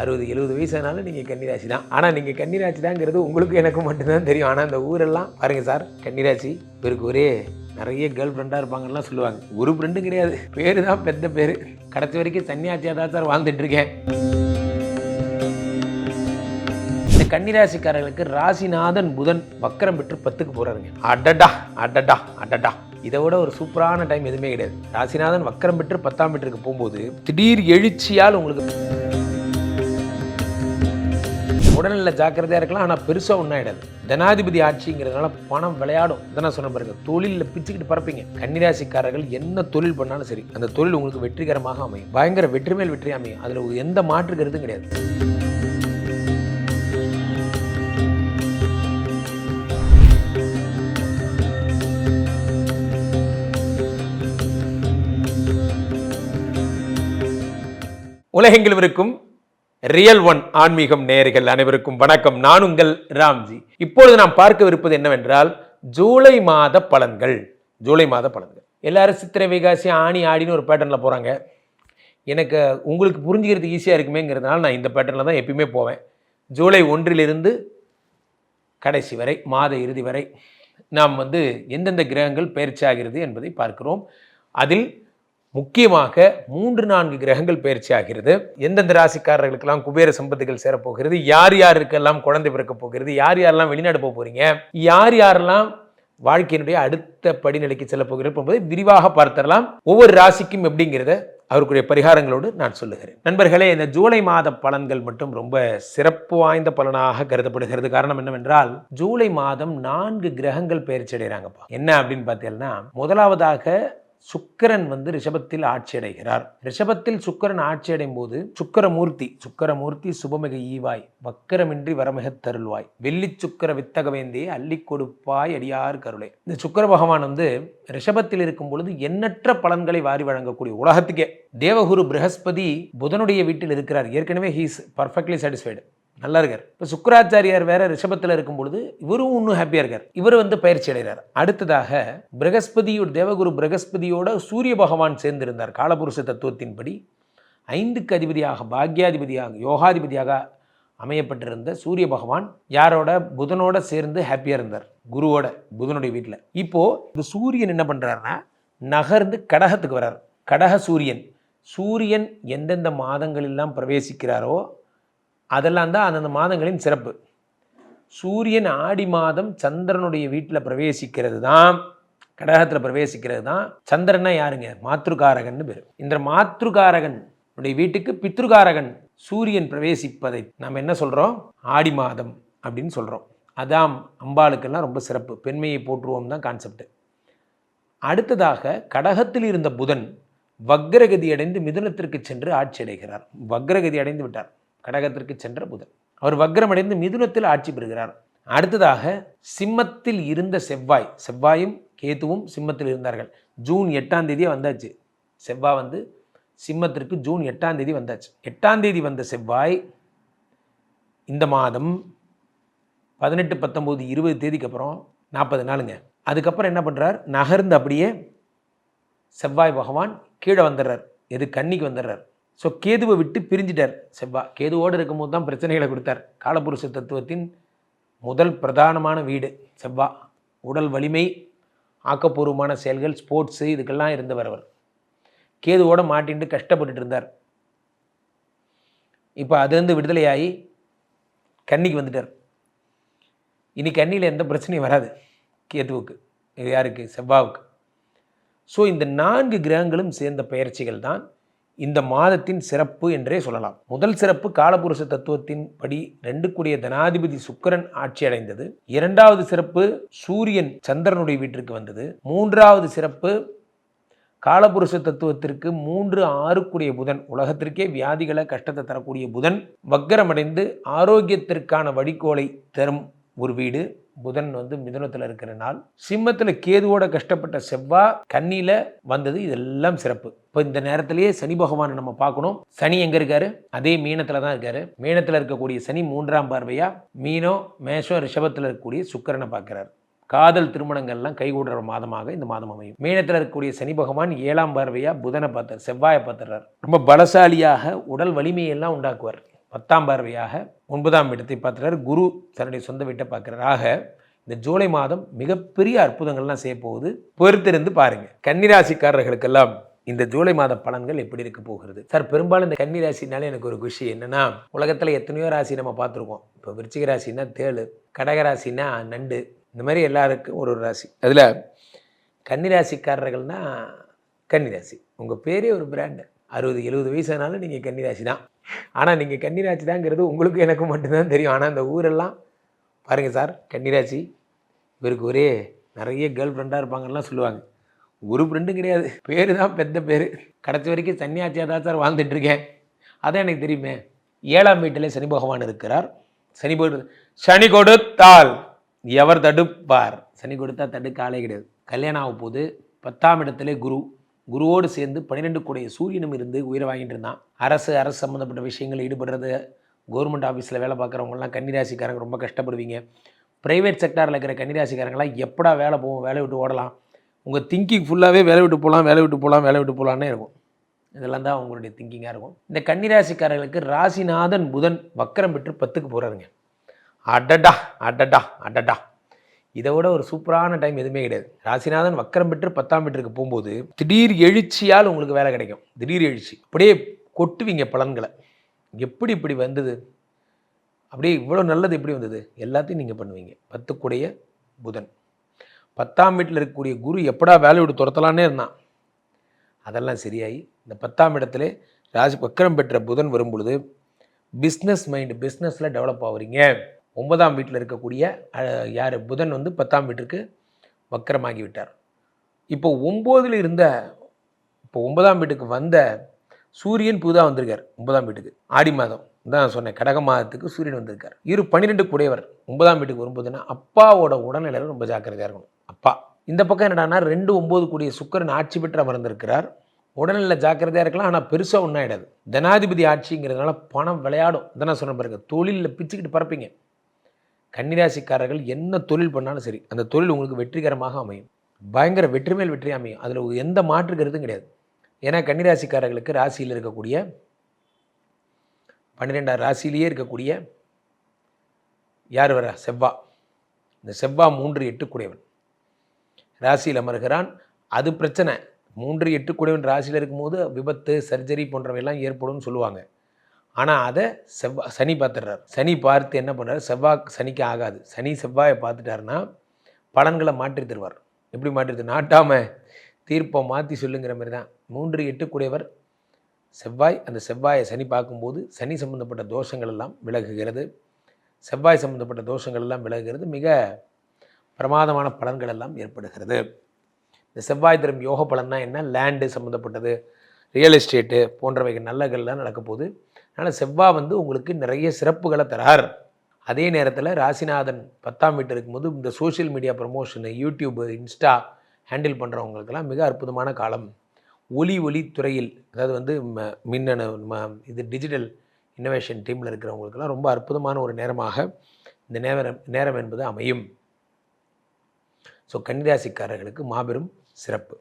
60-70 வயசானாலும் நீங்கள் கன்னிராசி தான். ஆனால் நீங்கள் கன்னிராசி தாங்கிறது உங்களுக்கு எனக்கு மட்டும்தான் தெரியும். ஆனால் அந்த ஊரெல்லாம் பாருங்கள் சார், கன்னிராசி இவருக்கு ஒரே நிறைய கேர்ள் ஃப்ரெண்டாக இருப்பாங்கலாம் சொல்லுவாங்க. ஒரு ஃப்ரெண்டும் கிடையாது, பேர் தான் பெத்த பேர். கடைசி வரைக்கும் சன்னியாசியாக தான் சார் வாழ்ந்துட்டுருக்கேன். இந்த கன்னிராசிக்காரர்களுக்கு ராசிநாதன் புதன் வக்கரம் பெற்று 10க்கு போகிறாருங்க. அடடா அடடா அடடா, இதை விட ஒரு சூப்பரான டைம் எதுவுமே கிடையாது. ராசிநாதன் வக்கரம் பெற்று 10ஆம் வீட்டிற்கு போகும்போது திடீர் எழுச்சியால் உங்களுக்கு உடல்நிலை ஜாக்கிரதையாக இருக்கலாம், ஆனால் பெருசாக ஒன்றும் ஆகிடாது. ஜனாதிபதி ஆட்சிங்கிறதுனால பணம் விளையாடும். இதான் சொன்ன பாருங்க, தொழிலில் பிச்சுக்கிட்டு பறப்பீங்க. கன்னிராசிக்காரர்கள் என்ன தொழில் பண்ணாலும் சரி, அந்த தொழில் உங்களுக்கு வெற்றிகரமாக அமையும். பயங்கர வெற்றி மேல் வெற்றி அமையும். அதில் எந்த மாற்று கருத்தும் கிடையாது. உலகெங்கிலும் இருக்கும் ரியல் ஒன் ஆன்மீகம் நேயர்கள் அனைவருக்கும் வணக்கம். நான் உங்கள் ராம்ஜி. இப்பொழுது நாம் பார்க்கவிருப்பது என்னவென்றால் ஜூலை மாத பலன்கள். ஜூலை மாத பலன்கள் எல்லாரும் சித்திரை, வைகாசி, ஆணி, ஆடின்னு ஒரு பேட்டர்னில் போகிறாங்க. எனக்கு உங்களுக்கு புரிஞ்சுக்கிறதுக்கு ஈஸியாக இருக்குமேங்கிறதுனால நான் இந்த பேட்டர்னில் தான் எப்பயுமே போவேன். ஜூலை 1 கடைசி வரை, மாத இறுதி வரை நாம் எந்தெந்த கிரகங்கள் பயிற்சி ஆகிறது என்பதை பார்க்கிறோம். அதில் முக்கியமாக 3-4 கிரகங்கள் பயிற்சி ஆகிறது. எந்தெந்த ராசிக்காரர்களுக்கெல்லாம் குபேர சம்பத்துகள் சேரப்போகிறது, யார் யாருக்கெல்லாம் குழந்தை பிறக்க போகிறது, யார் யாரெல்லாம் வெளிநாடு போக போகிறீங்க, யார் யாரெல்லாம் வாழ்க்கையினுடைய அடுத்த படிநிலைக்கு செல்ல போகிறது என்பதை விரிவாக பார்த்தரலாம். ஒவ்வொரு ராசிக்கும் எப்படிங்கிறத அவருக்குரிய பரிகாரங்களோடு நான் சொல்லுகிறேன். நண்பர்களே, இந்த ஜூலை மாத பலன்கள் மட்டும் ரொம்ப சிறப்பு வாய்ந்த பலனாக கருதப்படுகிறது. காரணம் என்னவென்றால் ஜூலை மாதம் 4 கிரகங்கள் பயிற்சி அடைகிறாங்கப்பா. என்ன அப்படின்னு பார்த்தீங்கன்னா, முதலாவதாக சுக்கிரன் ரிஷபத்தில் ஆட்சி அடைகிறார். ரிஷபத்தில் சுக்கிரன் ஆட்சி அடையும் போது சுக்கிரமூர்த்தி சுபமிக ஈவாய், வக்கரமின்றி வரமிக தருள்வாய், வெள்ளி சுக்கிர வித்தக வேந்தியை அள்ளி கொடுப்பாய் அடியார் கருளை. இந்த சுக்கிர பகவான் ரிஷபத்தில் இருக்கும் பொழுது எண்ணற்ற பலன்களை வாரி வழங்கக்கூடிய உலகத்துக்கே. தேவகுரு பிரகஸ்பதி புதனுடைய வீட்டில் இருக்கிறார். ஏற்கனவே ஹீ இஸ் பர்ஃபெக்ட்லி சாட்டிஸ்ஃபைடு, நல்லா இருக்கார். இப்போ சுக்கராச்சாரியார் வேற ரிஷபத்தில் இருக்கும் பொழுது இவரும் இன்னும் ஹாப்பியாக இருக்கார். இவர் பயிற்சி அடைகிறார். அடுத்ததாக தேவகுரு பிரகஸ்பதியோட சூரிய பகவான் சேர்ந்திருந்தார். காலபுருஷ தத்துவத்தின்படி 5க்கு அதிபதியாக, பாக்யாதிபதியாக, யோகாதிபதியாக அமையப்பட்டிருந்த சூரிய பகவான் யாரோட, புதனோட சேர்ந்து ஹாப்பியாக இருந்தார். குருவோட, புதனுடைய வீட்டில். இப்போ இந்த சூரியன் என்ன பண்ணுறாருன்னா நகர்ந்து கடகத்துக்கு வர்றார். கடக சூரியன் எந்தெந்த மாதங்களெல்லாம் பிரவேசிக்கிறாரோ அதெல்லாம் தான் அந்தந்த மாதங்களின் சிறப்பு. சூரியன் ஆடி மாதம் சந்திரனுடைய வீட்டில் பிரவேசிக்கிறது தான், கடகத்தில் பிரவேசிக்கிறது தான். சந்திரனா யாருங்க? மாத்ருகாரகன் பேர். இந்த மாத்ருகாரகன் வீட்டுக்கு பித்ருகாரகன் சூரியன் பிரவேசிப்பதை நாம் என்ன சொல்கிறோம்? ஆடி மாதம் அப்படின்னு சொல்கிறோம். அதாம் அம்பாளுக்கெல்லாம் ரொம்ப சிறப்பு. பெண்மையை போற்றுவோம் தான் கான்செப்ட். அடுத்ததாக கடகத்தில் இருந்த புதன் வக்ரகதி அடைந்து மிதுனத்திற்கு சென்று ஆட்சி அடைகிறார். வக்ரகதி அடைந்து விட்டார். கடகத்திற்கு சென்ற புதன் அவர் வக்ரமடைந்து மிதுனத்தில் ஆட்சி பெறுகிறார். அடுத்ததாக சிம்மத்தில் இருந்த செவ்வாயும் கேதுவும் சிம்மத்தில் இருந்தார்கள். ஜூன் 8ஆம் தேதியே வந்தாச்சு. செவ்வாய் சிம்மத்திற்கு ஜூன் 8ஆம் தேதி வந்தாச்சு. 8ஆம் தேதி வந்த செவ்வாய் இந்த மாதம் 18, 19, 20 தேதிக்கு அப்புறம் 40 நாளுங்க. அதுக்கப்புறம் என்ன பண்ணுறார்? நகர்ந்து அப்படியே செவ்வாய் பகவான் கீழே வந்துடுறார். கன்னிக்கு வந்துடுறார். ஸோ கேதுவை விட்டு பிரிஞ்சிட்டார். செவ்வாய் கேதுவோடு இருக்கும்போது தான் பிரச்சனைகளை கொடுத்தார். காலபுருஷ தத்துவத்தின் முதல் பிரதானமான வீடு செவ்வாய். உடல் வலிமை, ஆக்கப்பூர்வமான செயல்கள், ஸ்போர்ட்ஸு, இதுக்கெல்லாம் இருந்தவர் அவர். கேதுவோடு மாட்டின்ட்டு கஷ்டப்பட்டுட்டு இருந்தார். இப்போ அதுலேருந்து விடுதலையாகி கன்னிக்கு வந்துட்டார். இனி கன்னியில் எந்த பிரச்சனையும் வராது கேதுவுக்கு. யாருக்கு? செவ்வாவுக்கு. ஸோ இந்த 4 கிரகங்களும் சேர்ந்த பயிற்சிகள் தான் இந்த மாதத்தின் சிறப்பு என்றே சொல்லலாம். முதல் சிறப்பு காலபுருஷ தத்துவத்தின் படி 2 தனாதிபதி சுக்கிரன் ஆட்சி அடைந்தது. 2வது சிறப்பு சூரியன் சந்திரனுடைய வீட்டிற்கு வந்தது. 3வது சிறப்பு காலபுருஷ தத்துவத்திற்கு 3, 6 புதன், உலகத்திற்கே வியாதிகளை கஷ்டத்தை தரக்கூடிய புதன் வக்ரமடைந்து ஆரோக்கியத்திற்கான வழிகோலை தரும் ஒரு வீடு. புதன் மிதுனத்தில் இருக்கிற நாள். சிம்மத்தில் கேதுவோட கஷ்டப்பட்ட செவ்வாய் கன்னியில் வந்தது. இதெல்லாம் சிறப்பு. இப்போ இந்த நேரத்திலேயே சனி பகவானை நம்ம பார்க்கணும். சனி எங்கே இருக்காரு? அதே மீனத்தில் தான் இருக்காரு. மீனத்தில் இருக்கக்கூடிய சனி 3ஆம் பார்வையா மீனம், மேஷம், ரிஷபத்தில் இருக்கக்கூடிய சுக்கிரனை பார்க்கிறார். காதல் திருமணங்கள்லாம் கைகூடுற மாதமாக இந்த மாதம் அமையும். மீனத்தில் இருக்கக்கூடிய சனி பகவான் 7ஆம் பார்வையா புதனை பார்த்தார், செவ்வாயை பார்த்துறார். ரொம்ப பலசாலியாக உடல் வலிமையெல்லாம் உண்டாக்குவார். 10ஆம் பார்வையாக 9ஆம் இடத்தை பார்க்குறாரு. குரு தன்னுடைய சொந்த வீட்டை பார்க்குறாரு. ஆக இந்த ஜூலை மாதம் மிகப்பெரிய அற்புதங்கள்லாம் செய்ய போகுது. பொறுத்திருந்து பாருங்க. கன்னிராசிக்காரர்களுக்கெல்லாம் இந்த ஜூலை மாத பலன்கள் எப்படி இருக்க போகிறது? சார், பெரும்பாலும் இந்த கன்னி ராசினாலே எனக்கு ஒரு விஷயம் என்னன்னா, உலகத்தில் எத்தனையோ ராசி நம்ம பார்த்துருக்கோம். இப்போ விருச்சிக ராசினா தேளு, கடக ராசினா நண்டு, இந்த மாதிரி எல்லாருக்கும் ஒரு ராசி. அதில் கன்னிராசிக்காரர்கள்னா கன்னிராசி, உங்கள் பேரே ஒரு பிராண்டு. 60-70 வயசுனாலும் நீங்கள் கன்னிராசி தான். ஆனால் நீங்கள் கன்னிராசி தாங்கிறது உங்களுக்கு எனக்கு மட்டும்தான் தெரியும். ஆனால் அந்த ஊரெல்லாம் பாருங்கள் சார், கன்னிராசி இவருக்கு ஒரே நிறைய கேர்ள் ஃப்ரெண்டாக இருப்பாங்கலாம் சொல்லுவாங்க. ஒரு ஃப்ரெண்டும் கிடையாது, பேர் தான் பெத்த பேர். கடைசி வரைக்கும் சன்னியாச்சியாக தான் சார் வாழ்ந்துட்டுருக்கேன். அதான் எனக்கு தெரியுமே. 7ஆம் வீட்டிலே சனி பகவான் இருக்கிறார். சனி கொடுத்தால் எவர் தடுப்பார்? சனி கொடுத்தா தடுக்க ஆளே கிடையாது. கல்யாணம் ஆக போது 10ஆம் இடத்துல குருவோடு சேர்ந்து 12 கூடிய சூரியனும் இருந்து உயிரை வாங்கிட்டு இருந்தான். அரசு சம்மந்தப்பட்ட விஷயங்கள் ஈடுபடுறது, கவர்மெண்ட் ஆஃபீஸில் வேலை பார்க்குறவங்கலாம் கன்னிராசிக்காரங்க ரொம்ப கஷ்டப்படுவீங்க. ப்ரைவேட் செக்டாரில் இருக்கிற கன்னிராசிக்காரங்களாம் எப்படா வேலை போவோம், வேலை விட்டு ஓடலாம், உங்கள் திங்கிங் ஃபுல்லாகவே வேலை விட்டு போகலான்னே இருக்கும். இதெல்லாம் தான் உங்களுடைய திங்கிங்காக இருக்கும். இந்த கன்னிராசிக்காரர்களுக்கு ராசிநாதன் புதன் வக்கரம் பெற்று 10க்கு போகிறாருங்க. அடடா அடடா அடடா, இதை விட ஒரு சூப்பரான டைம் எதுவுமே கிடையாது. ராசிநாதன் வக்கரம் பெற்று 10ஆம் வீட்டுக்கு போகும்போது திடீர் எழுச்சியால் உங்களுக்கு வேலை கிடைக்கும். திடீர் எழுச்சி, அப்படியே கொட்டுவீங்க பலன்களை. எப்படி இப்படி வந்தது, அப்படியே இவ்வளோ நல்லது எப்படி வந்தது, எல்லாத்தையும் நீங்கள் பண்ணுவீங்க. 10க்குடைய புதன், 10ஆம் வீட்டில் இருக்கக்கூடிய குரு எப்படா வேலை விட்டு துரத்தலான்னே இருந்தான். அதெல்லாம் சரியாகி இந்த 10ஆம் இடத்துல ராசி வக்கரம் பெற்ற புதன் வரும் பொழுது பிஸ்னஸ் மைண்டு, பிஸ்னஸில் டெவலப் ஆகுறீங்க. 9ஆம் வீட்டில் இருக்கக்கூடிய யார் புதன் 10ஆம் வீட்டுக்கு வக்கரமாகி விட்டார். இப்போ 9ஆம் வீட்டுக்கு வந்த சூரியன் புதுதாக வந்திருக்கார் 9ஆம் வீட்டுக்கு. ஆடி மாதம் தான் சொன்னேன், கடக மாதத்துக்கு சூரியன் வந்திருக்கார். 12 கூடையவர் 9ஆம் வீட்டுக்கு வரும்போதுன்னா அப்பாவோட உடல்நிலையில் ரொம்ப ஜாக்கிரதையாக இருக்கணும். அப்பா இந்த பக்கம் என்னடானா 2-9 கூடிய சுக்கிரன் ஆட்சி பெற்று அமர்ந்திருக்கிறார். உடல்நிலை ஜாக்கிரதையாக இருக்கலாம், ஆனால் பெருசாக ஒன்றும் ஆகிடாது. ஜனாதிபதி ஆட்சிங்கிறதுனால பணம் விளையாடும். இதான் சொன்ன பாருங்க, தொழிலில் பிச்சுக்கிட்டு பறப்பீங்க. கன்னிராசிக்காரர்கள் என்ன தொழில் பண்ணாலும் சரி, அந்த தொழில் உங்களுக்கு வெற்றிகரமாக அமையும். பயங்கர வெற்றி மேல் வெற்றி அமையும். அதில் எந்த மாற்று கருத்தும் கிடையாது. ஏன்னா கன்னிராசிக்காரர்களுக்கு ராசியில் இருக்கக்கூடிய 12ஆம் ராசியிலேயே இருக்கக்கூடிய யார் வர செவ்வா, இந்த செவ்வா 3-8 கூடையவன் ராசியில் அமர்கிறான். அது பிரச்சனை. 3-8 கூடையவன் ராசியில் இருக்கும்போது விபத்து, சர்ஜரி போன்றவையெல்லாம் ஏற்படும்னு சொல்லுவாங்க. ஆனால் அதை சனி பார்த்துடுறார். சனி பார்த்து என்ன பண்ணுறாரு, சனிக்கு ஆகாது. செவ்வாயை பார்த்துட்டாருன்னா பலன்களை மாற்றி தருவார். எப்படி மாற்றி நாட்டாமல் தீர்ப்பை மாற்றி சொல்லுங்கிற மாதிரி தான். 3-8 கூடையவர் செவ்வாய். அந்த செவ்வாயை சனி பார்க்கும்போது சனி சம்பந்தப்பட்ட தோஷங்கள் எல்லாம் விலகுகிறது. செவ்வாய் சம்பந்தப்பட்ட தோஷங்கள் எல்லாம் விலகுகிறது. மிக பிரமாதமான பலன்கள் எல்லாம் ஏற்படுகிறது. இந்த செவ்வாய் தரும் யோக பலன்னா என்ன, லேண்டு சம்மந்தப்பட்டது, ரியல் எஸ்டேட்டு போன்றவைகள் நல்லகள்லாம் நடக்க போகுது. அதனால் செவ்வாய் உங்களுக்கு நிறைய சிறப்புகளை தரார். அதே நேரத்தில் ராசிநாதன் 10ஆம் வீட்டு இருக்கும்போது இந்த social media promotion, YouTube, Insta handle பண்ணுறவங்களுக்கெல்லாம் மிக அற்புதமான காலம். ஒலி துறையில், அதாவது மின்னணு இது டிஜிட்டல் இன்னோவேஷன் டீமில் இருக்கிறவங்களுக்கெல்லாம் ரொம்ப அற்புதமான ஒரு நேரமாக இந்த நேரம் என்பது அமையும். ஸோ கன்னிராசிக்காரர்களுக்கு மாபெரும் சிறப்பு.